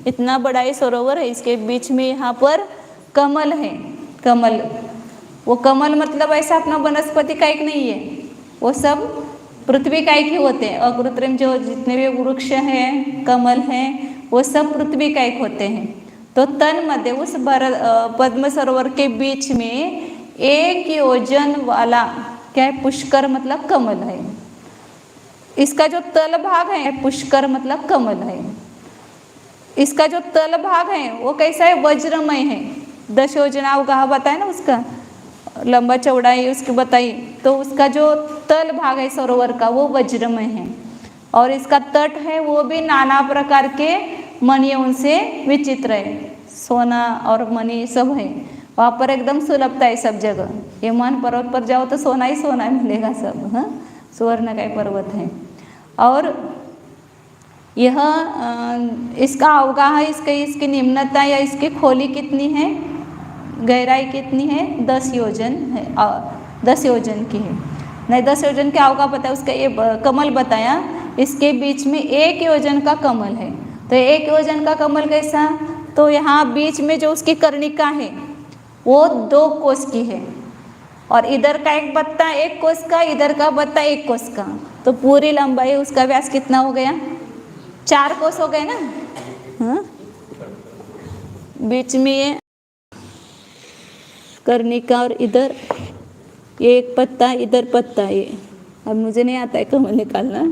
A: इतना बड़ा ये सरोवर है, इसके बीच में यहाँ पर कमल है। कमल, वो कमल मतलब ऐसा अपना वनस्पति का एक नहीं है, वो सब पृथ्वी का एक ही होते हैं। और कृत्रिम जो जितने भी वृक्ष हैं, कमल हैं, वो सब पृथ्वी का एक होते हैं। तो तन मध्य उस पद्म सरोवर के बीच में 1 योजन वाला क्या है, पुष्कर मतलब कमल है। इसका जो तल भाग है, पुष्कर मतलब कमल है, इसका जो तल भाग है वो कैसा है, वज्रमय है। 10 योजना अवगाह बताए ना, उसका लंबा चौड़ाई उसकी बताई, तो उसका जो तल भाग है सरोवर का वो वज्रमय है। और इसका तट है वो भी नाना प्रकार के मणियों से विचित्र है, सोना और मणि सब है वहाँ पर, एकदम सुलभता है सब जगह। यमान पर्वत पर जाओ तो सोना ही सोना मिलेगा सब, हाँ, सुवर्ण का पर्वत है। और यह इसका अवगाह, इसकी निम्नता या इसकी खोली कितनी है, गहराई कितनी है, 10 योजन है, 10 योजन की है। नहीं, 10 योजन के अवगाह बताया, उसका ये कमल बताया, इसके बीच में 1 योजन का कमल है। तो 1 योजन का कमल कैसा, तो यहाँ बीच में जो उसकी कर्णिका है वो 2 कोस की है, और इधर का एक बत्ता 1 कोस का, इधर का बत्ता 1 कोस का, तो पूरी लंबाई उसका व्यास कितना हो गया, 4 कोस हो गए ना, हाँ। बीच में ये कर्णिका और इधर ये एक पत्ता, इधर पत्ता, ये अब मुझे नहीं आता है कमल निकालना।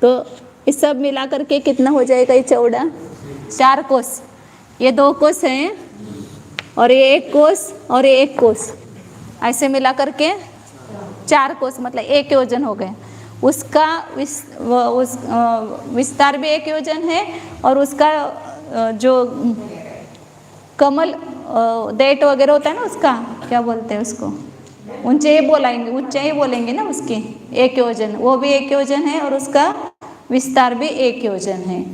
A: तो इस सब मिला करके कितना हो जाएगा, ये चौड़ा 4 कोस, ये 2 कोस हैं, और ये 1 कोस और ये 1 कोस, ऐसे मिला करके 4 कोस मतलब 1 योजन हो गए। उसका विस्तार भी 1 योजन है, और उसका जो कमल डेट वगैरह होता है ना, उसका क्या बोलते हैं उसको, ऊंचाई बोलेंगे, ऊंचाई बोलेंगे ना उसकी, 1 योजन, वो भी 1 योजन है, और उसका विस्तार भी 1 योजन है।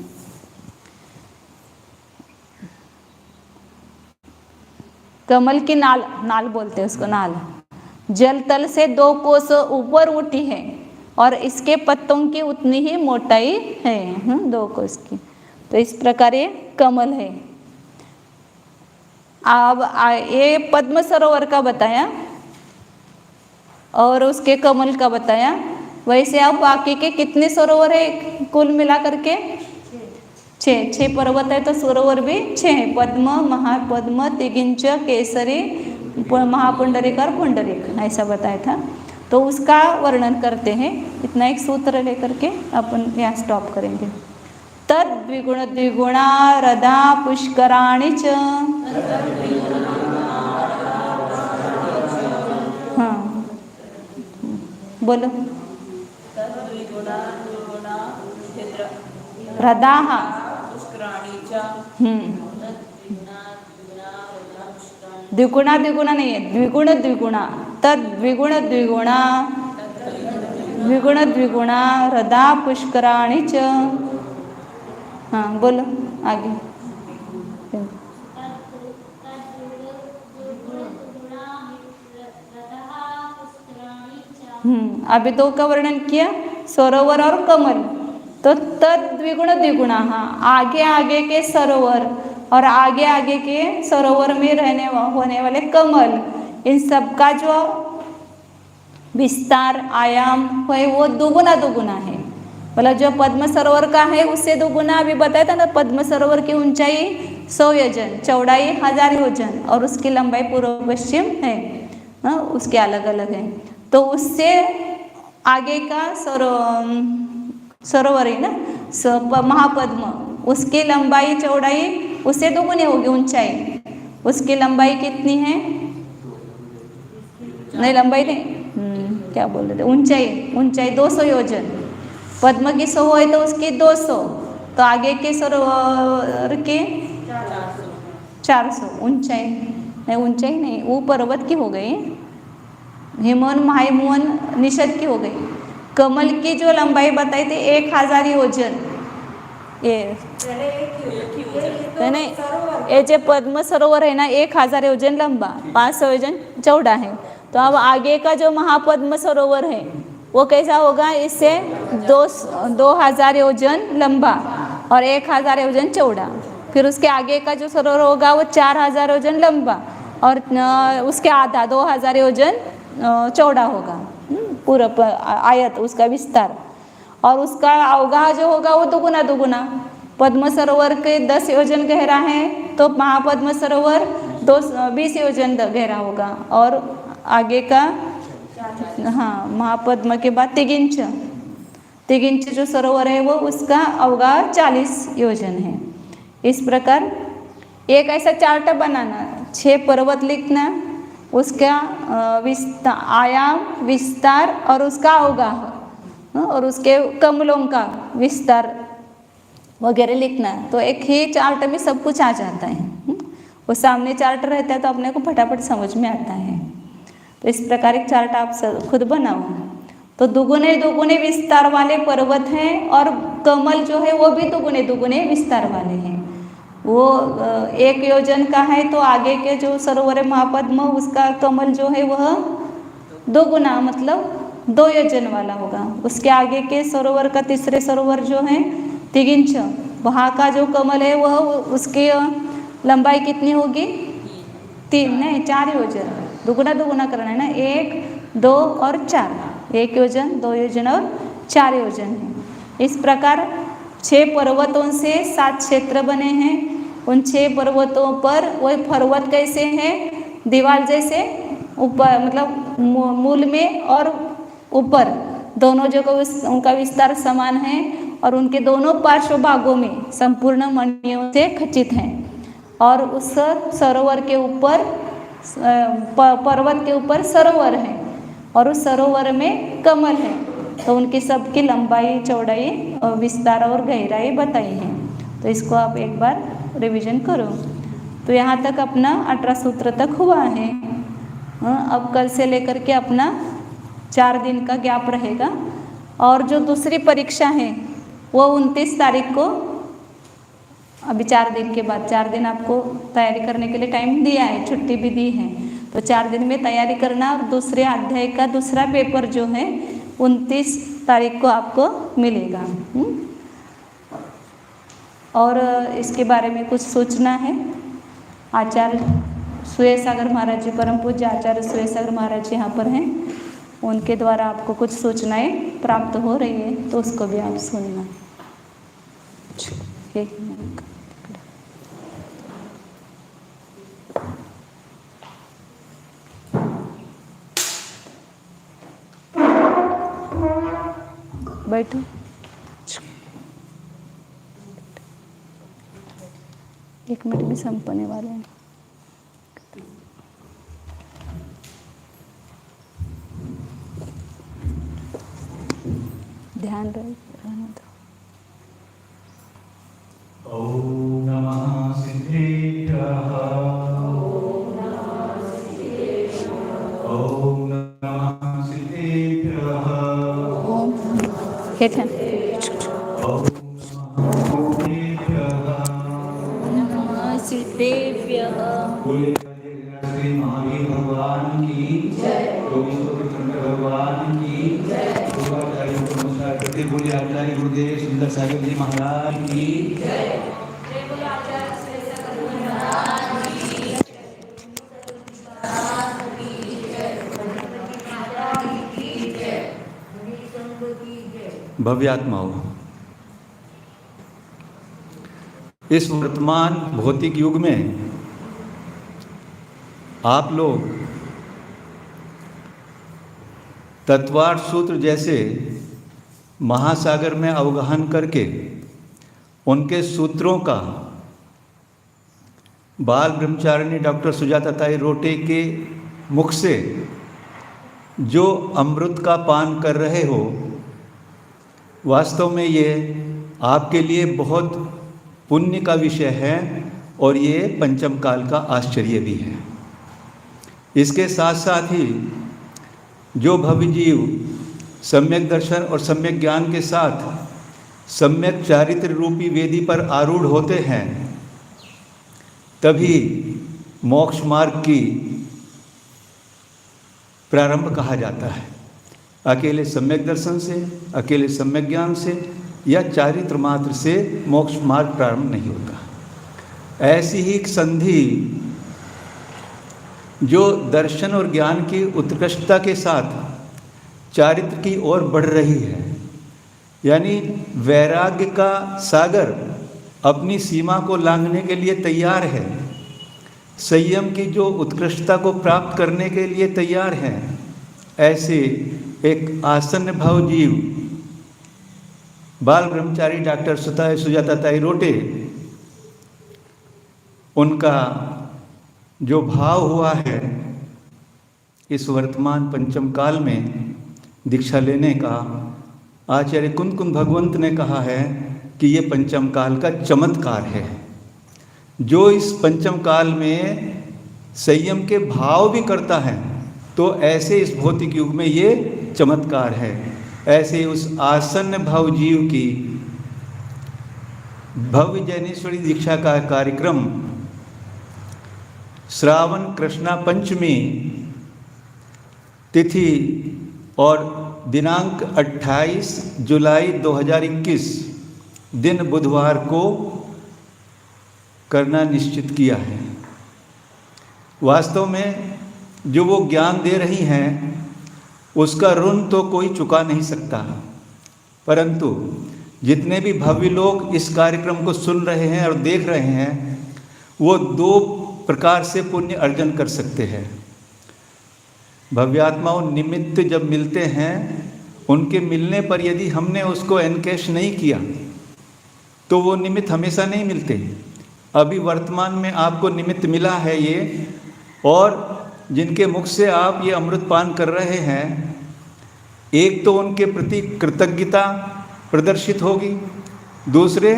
A: कमल की नाल, नाल बोलते हैं उसको, नाल जल तल से 2 कोस ऊपर उठी है, और इसके पत्तों की उतनी ही मोटाई है, 2 कोस की। तो इस प्रकार ये कमल है। अब ये पद्म सरोवर का बताया और उसके कमल का बताया। वैसे अब बाकी के कितने सरोवर है कुल मिला करके, 6 पर्वत है, तो सरोवर भी 6 है, पद्म, महापद्म, तिगिंच, केसरी, महापुंडरिक और पुंडरिक, ऐसा बताया था। तो उसका वर्णन करते हैं, इतना एक सूत्र लेकर के अपन यहाँ स्टॉप करेंगे। तद द्विगुण द्विगुणा रदा पुष्कराणि च, हाँ बोलो, रदाः द्विगुणा, द्विगुणा नहीं है, द्विगुण द्विगुणा, तद द्विगुण द्विगुणा, द्विगुण द्विगुणा रदा पुष्कराणि च, हाँ बोलो आगे। अभी 2 का वर्णन किया, सरोवर और कमल। तो तद द्विगुण द्विगुणा, हाँ, आगे आगे के सरोवर और आगे आगे के सरोवर में होने वाले कमल, इन सब का जो विस्तार आयाम है वो दुगुना दुगुना है। मतलब जो पद्म सरोवर का है उससे दुगुना, अभी बताया था ना, पद्म सरोवर की ऊंचाई 100 योजन, चौड़ाई 1000 योजन, और उसकी लंबाई पूर्व पश्चिम है, हाँ, उसके अलग अलग है। तो उससे आगे का सरोवर है ना, महापद्म, उसकी लंबाई चौड़ाई उससे दोगुनी होगी ऊंचाई। उसकी लंबाई कितनी है, नहीं लंबाई नहीं, क्या बोल रहे थे, ऊंचाई 200 योजन। पद्म की 100 है तो उसकी 200, तो आगे के सरोवर के 400 ऊंचाई नहीं, वो पर्वत की हो गई, हिमवन महाहिमवन निषद की हो गई। कमल की जो लंबाई बताई थी 1000 योजन, ये नहीं, ये जो पद्म सरोवर है ना 1000 योजन लंबा, 500 योजन चौड़ा है। तो अब आगे का जो महापद्म सरोवर है वो कैसा होगा, इससे 2000 योजन लंबा और 1000 योजन चौड़ा। फिर उसके आगे का जो सरोवर होगा वो 4000 योजन लंबा और उसके आधा 2000 योजन चौड़ा होगा। पूरा आयत उसका विस्तार। और उसका अवगाह जो होगा वो दुगुना दुगुना। पद्म सरोवर के 10 योजन गहरा है तो महापद्म सरोवर 20 योजन गहरा होगा। और आगे का हाँ महापद्म के बाद तिगिंच जो सरोवर है वो उसका अवगाह 40 योजन है। इस प्रकार एक ऐसा चार्ट बनाना, 6 पर्वत लिखना, उसका आयाम, विस्तार और उसका अवगाह और उसके कमलों का विस्तार वगैरह लिखना। तो एक ही चार्ट में सब कुछ आ जाता है। वो सामने चार्ट रहता है तो अपने को फटाफट समझ में आता है। तो इस प्रकार एक चार्ट आप खुद बनाओ। तो दुगुने दुगुने विस्तार वाले पर्वत हैं और कमल जो है वो भी दुगुने दुगुने विस्तार वाले हैं। वो 1 योजन का है तो आगे के जो सरोवर है महापद्म उसका कमल जो है वह दोगुना मतलब 2 योजन वाला होगा। उसके आगे के सरोवर का तीसरे सरोवर जो है तिगिंच, वहाँ का जो कमल है वह उसकी लंबाई कितनी होगी? 4 योजन। दुगुना दुगुना करना है ना, 1, 2 और 4। 1 योजन, 2 योजन और 4 योजन है। इस प्रकार 6 पर्वतों से 7 क्षेत्र बने हैं। उन 6 पर्वतों पर वही पर्वत कैसे हैं? दीवार जैसे ऊपर मतलब मूल में और ऊपर दोनों जगह उनका विस्तार समान है और उनके दोनों पार्श्व भागों में संपूर्ण मणियों से खचित हैं। और उस सरोवर के ऊपर पर्वत के ऊपर सरोवर है और उस सरोवर में कमल है। तो उनकी सबकी लंबाई, चौड़ाई, विस्तार और गहराई बताई है। तो इसको आप एक बार रिवीजन करो। तो यहाँ तक अपना 18 सूत्र तक हुआ है। अब कल से लेकर के अपना 4 दिन का गैप रहेगा। और जो दूसरी परीक्षा है वो 29 तारीख को, अभी 4 दिन के बाद, 4 दिन आपको तैयारी करने के लिए टाइम दिया है, छुट्टी भी दी है। तो 4 दिन में तैयारी करना। और दूसरे अध्याय का दूसरा पेपर जो है 29 तारीख को आपको मिलेगा। और इसके बारे में कुछ सोचना है? आचार्य सूर्यसागर महाराज जी, परम पूज्य आचार्य सूर्यसागर महाराज जी यहाँ पर हैं, उनके द्वारा आपको कुछ सूचनाएं प्राप्त हो रही है तो उसको भी आप सुनना। बैठो। एक मिनट में संपने वाले हैं। ध्यान रहने दो।
D: ओम नमः सिद्धेभ्यः। ओम नमः सिद्धेभ्यः।
A: हेठन सिद्धेभ्यः।
D: श्री महावीर भगवान की जय। भगवान की जय। आचार्य गुरुदेव सुंदर सागर जी महाराज की जय। भव्यात्माओं, इस वर्तमान भौतिक युग में आप लोग तत्वार्थ सूत्र जैसे महासागर में अवगाहन करके उनके सूत्रों का बाल ब्रह्मचारिणी डॉक्टर सुजाता ताई रोटे के मुख से जो अमृत का पान कर रहे हो, वास्तव में ये आपके लिए बहुत पुण्य का विषय है और ये पंचम काल का आश्चर्य भी है। इसके साथ साथ ही जो भव्य जीव सम्यक दर्शन और सम्यक ज्ञान के साथ सम्यक चारित्र रूपी वेदी पर आरूढ़ होते हैं, तभी मोक्ष मार्ग की प्रारंभ कहा जाता है। अकेले सम्यक दर्शन से, अकेले सम्यक ज्ञान से या चारित्र मात्र से मोक्ष मार्ग प्रारंभ नहीं होता। ऐसी ही एक संधि जो दर्शन और ज्ञान की उत्कृष्टता के साथ चारित्र की ओर बढ़ रही है, यानी वैराग्य का सागर अपनी सीमा को लांघने के लिए तैयार है, संयम की जो उत्कृष्टता को प्राप्त करने के लिए तैयार है, ऐसे एक आसन्न भाव जीव बाल ब्रह्मचारी डॉक्टर सुजाता ताई रोटे, उनका जो भाव हुआ है इस वर्तमान पंचम काल में दीक्षा लेने का, आचार्य कुंद कुंद भगवंत ने कहा है कि ये पंचम काल का चमत्कार है। जो इस पंचम काल में संयम के भाव भी करता है तो ऐसे इस भौतिक युग में ये चमत्कार है। ऐसे उस आसन्न भाव जीव की भव्य जैनेश्वरी दीक्षा का कार्यक्रम श्रावण कृष्णा पंचमी तिथि और दिनांक 28 जुलाई 2021 दिन बुधवार को करना निश्चित किया है। वास्तव में जो वो ज्ञान दे रही हैं उसका ऋण तो कोई चुका नहीं सकता, परंतु जितने भी भव्य लोग इस कार्यक्रम को सुन रहे हैं और देख रहे हैं वो दो प्रकार से पुण्य अर्जन कर सकते हैं। भव्यात्माओं निमित्त जब मिलते हैं, उनके मिलने पर यदि हमने उसको एनकैश नहीं किया तो वो निमित्त हमेशा नहीं मिलते। अभी वर्तमान में आपको निमित्त मिला है ये, और जिनके मुख से आप ये अमृत पान कर रहे हैं, एक तो उनके प्रति कृतज्ञता प्रदर्शित होगी, दूसरे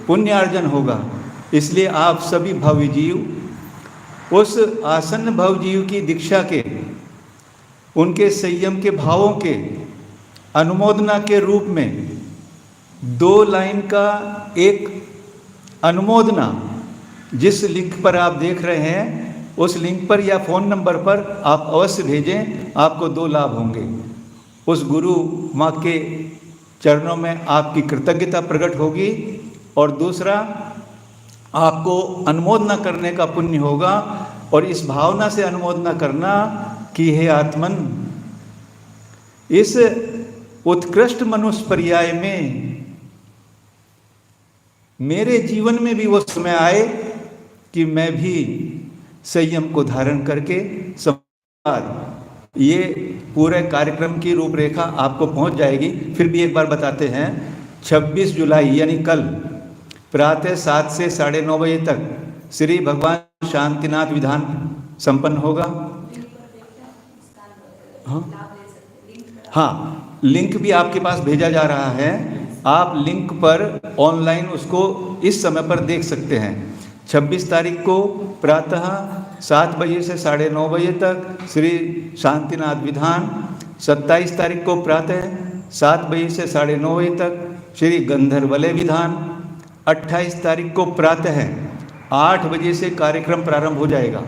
D: पुण्यार्जन होगा। इसलिए आप सभी भव्य जीव उस आसन्न भव जीव की दीक्षा के, उनके संयम के भावों के अनुमोदना के रूप में 2 लाइन का एक अनुमोदना जिस लिंक पर आप देख रहे हैं उस लिंक पर या फ़ोन नंबर पर आप अवश्य भेजें। आपको 2 लाभ होंगे। उस गुरु माँ के चरणों में आपकी कृतज्ञता प्रकट होगी, और दूसरा आपको अनुमोदना करने का पुण्य होगा। और इस भावना से अनुमोदना करना कि हे आत्मन, इस उत्कृष्ट मनुष्य पर्याय में मेरे जीवन में भी वो समय आए कि मैं भी संयम को धारण करके ये पूरे कार्यक्रम की रूपरेखा आपको पहुंच जाएगी। फिर भी एक बार बताते हैं, 26 जुलाई यानी कल प्रातः 7 से 9:30 बजे तक श्री भगवान शांतिनाथ विधान संपन्न होगा। हाँ, लिंक भी आपके पास भेजा जा रहा है। आप लिंक पर ऑनलाइन उसको इस समय पर देख सकते हैं। 26 तारीख को प्रातः 7 बजे से 9:30 बजे तक श्री शांतिनाथ विधान, 27 तारीख को प्रातः 7 बजे से 9:30 बजे तक श्री गंधर्वलय विधान, 28 तारीख को प्रातः 8 बजे से कार्यक्रम प्रारंभ हो जाएगा।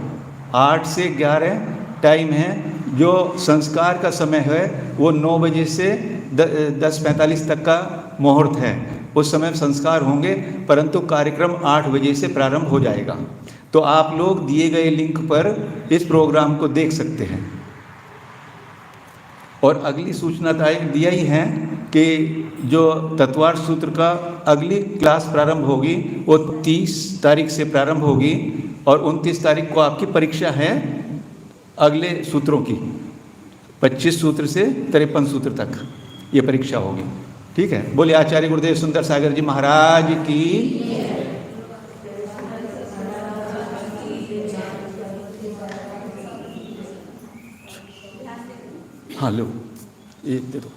D: 8 से 11 टाइम है। जो संस्कार का समय है वो 9 बजे से 10:45 तक का मुहूर्त है, उस समय संस्कार होंगे, परंतु कार्यक्रम 8 बजे से प्रारंभ हो जाएगा। तो आप लोग दिए गए लिंक पर इस प्रोग्राम को देख सकते हैं। और अगली सूचना दिया ही है कि जो तत्वार्थ सूत्र का अगली क्लास प्रारंभ होगी वो 30 तारीख से प्रारंभ होगी, और 29 तारीख को आपकी परीक्षा है अगले सूत्रों की। 25 सूत्र से 53 सूत्र तक ये परीक्षा होगी। ठीक है, बोले आचार्य गुरुदेव सुंदर सागर जी महाराज की। हाँ लो, एक दे दो।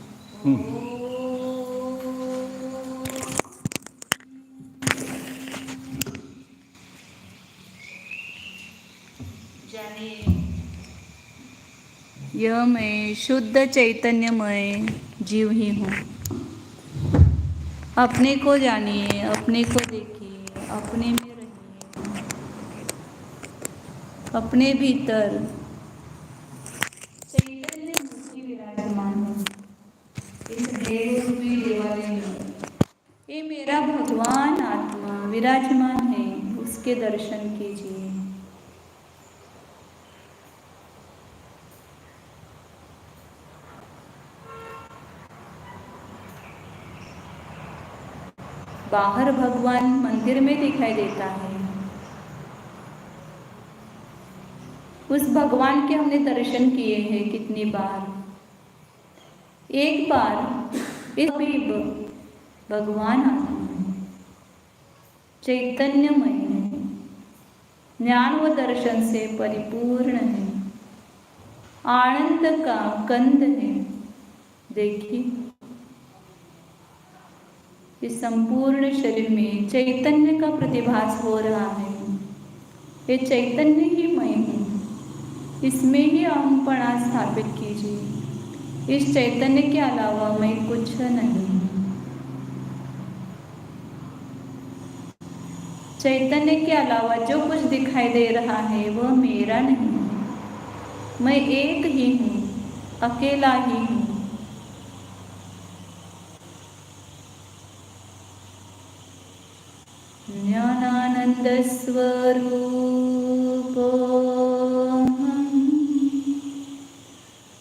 A: यह मैं शुद्ध चैतन्यमय जीव ही हूँ। अपने को जानिए, अपने को देखिए, अपने में रहिए। अपने भीतर चैतन्य मूर्ति विराजमान है। इस देह रूपी देवालय में भगवान आत्मा विराजमान है उसके दर्शन कीजिए। बाहर भगवान मंदिर में दिखाई देता है, उस भगवान के हमने दर्शन किए हैं कितनी बार। एक बार इस भगवान आत्मा चैतन्यमय है, ज्ञान व दर्शन से परिपूर्ण है, आनंद का कंद है। देखिए इस संपूर्ण शरीर में चैतन्य का प्रतिभास हो रहा है। ये चैतन्य ही मैं हूँ, इसमें ही अहमपणा स्थापित कीजिए। इस चैतन्य के अलावा मैं कुछ नहीं। चैतन्य के अलावा जो कुछ दिखाई दे रहा है वह मेरा नहीं है। मैं एक ही हूँ, अकेला ही हूँ। ज्ञानानंद स्वरूपो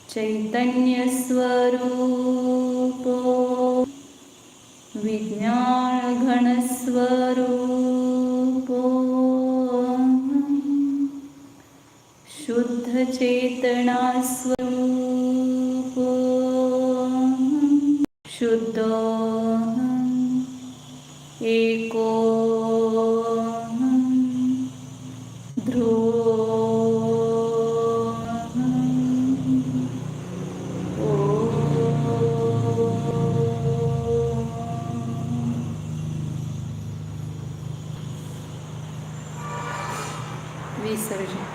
A: चैतन्य स्वरूपो विज्ञान घन स्वरूपो शुद्ध चेतना स्वरूपो शुद्ध एको विसर्जन।